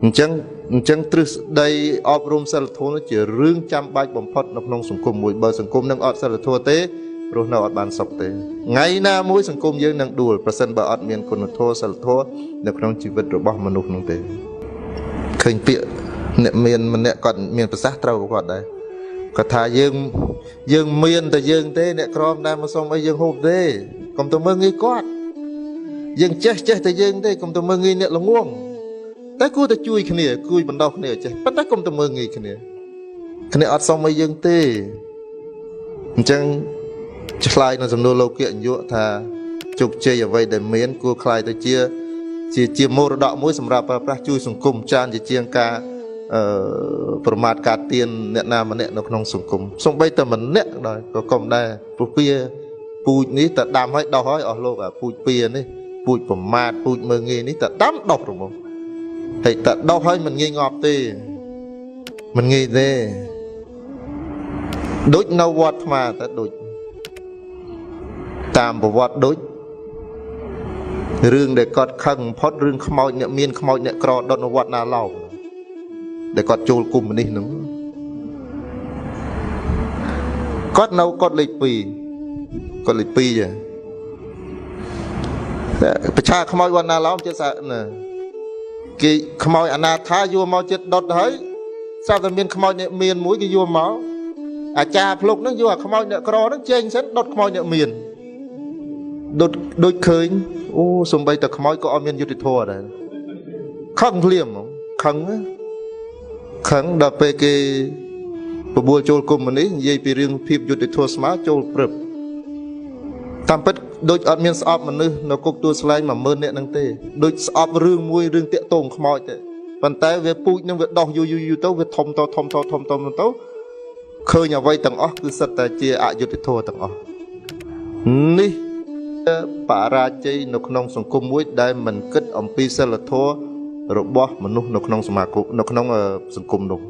អញ្ចឹងទ្រឹស្ដីអប់រំសិលធម៌នោះជារឿងចាំបាច់បំផុតនៅក្នុងសង្គមមួយបើសង្គមនឹងអត់សិលធម៌ទេរស់នៅអត់បានសុខទេថ្ងៃណាមួយសង្គមយើងនឹងដួលប្រសិនបើអត់មានគុណធម៌សិលធម៌នៅក្នុងជីវិតរបស់មនុស្សនោះទេឃើញពាក្យអ្នកមានម្នាក់គាត់មានប្រសាសន៍ត្រូវគាត់ដែរគាត់ថាយើងមានតែយើងទេអ្នកក្រមដែរមកសុំអីយើងហូបទេកុំទៅមើលងាយគាត់យើងចេះតែយើងទេកុំទៅមើលងាយអ្នកល្ងងតែគួរតែជួយគ្នាគួយបណ្ដោះគ្នាចេះប៉ុន្តែកុំទៅមើលងាយគ្នាអត់សុំអីយើងទេអញ្ចឹងឆ្លើយនៅសំណួរលោកៈញក់ថាជោគជ័យអ្វីដែលមានគួរខ្លាយទៅជាមរតកមួយសម្រាប់ប្រើប្រាស់ជួយសង្គមចានជាងការប្រមាថការទៀនអ្នកណាម្នាក់នៅក្នុងសង្គមសូម្បីតែម្នាក់ដែរក៏កុំដែរព្រោះពៀពូជនេះតែដាំឲ្យដោះឲ្យអស់លោកអាពូជពៀនេះពូជប្រមាថពូជមើងងាយនេះតែដាំដោះរមហើយតែដោះឲ្យមិនងាយងាប់ទេមិនងាយទេដូចនៅវត្តថ្មតែដូចតាមប្រវត្តិដូចរឿងដែលគាត់ខឹងបំផុតរឿងខ្មោចអ្នកមានខ្មោចអ្នកក្រដុតនៅវត្តណាឡោមដែលគាត់ចូលគុំនេះហ្នឹងគាត់នៅគាត់លេខ2គាត់លេខ2ចាប្រឆាខ្មោចវត្តណាឡោមចិត្តណាគេខ្មោចអនាថាយកមកចិត្តដុតហើយស្រាប់តែមានខ្មោចអ្នកមានមួយគេយកមកអាចារ្យភ្លុកហ្នឹងយកអាខ្មោចអ្នកក្រហ្នឹងចេញសិនដុតខ្មោចអ្នកមានដូចឃើញអូសំបីតែខ្មោចក៏អត់មានយុត្តិធម៌ដែរខឹងភ្លាមខឹងដល់ពេលគេបបួលចូលគុំនេះនិយាយពីរឿងភាពយុត្តិធម៌ស្មើចូលព្រឹបតាមពិតដូចអត់មានស្អប់មនុស្សនៅគុកទួលស្លែង 10000 នាក់ហ្នឹងទេដូចស្អប់រឿងមួយរឿងតាក់ទងខ្មោចទេប៉ុន្តែវាពូជនឹងវាដោះយូរទៅវាធំទៅឃើញអ្វីទាំងអស់គឺសិតតែជាអយុត្តិធម៌ទាំងអស់នេះបរាជ័យនៅក្នុងសង្គមមួយដែលមិនគិតអំពីសិលធម៌របស់មនុស្សនៅក្នុងសមាគមនៅក្នុងសង្គមនោះ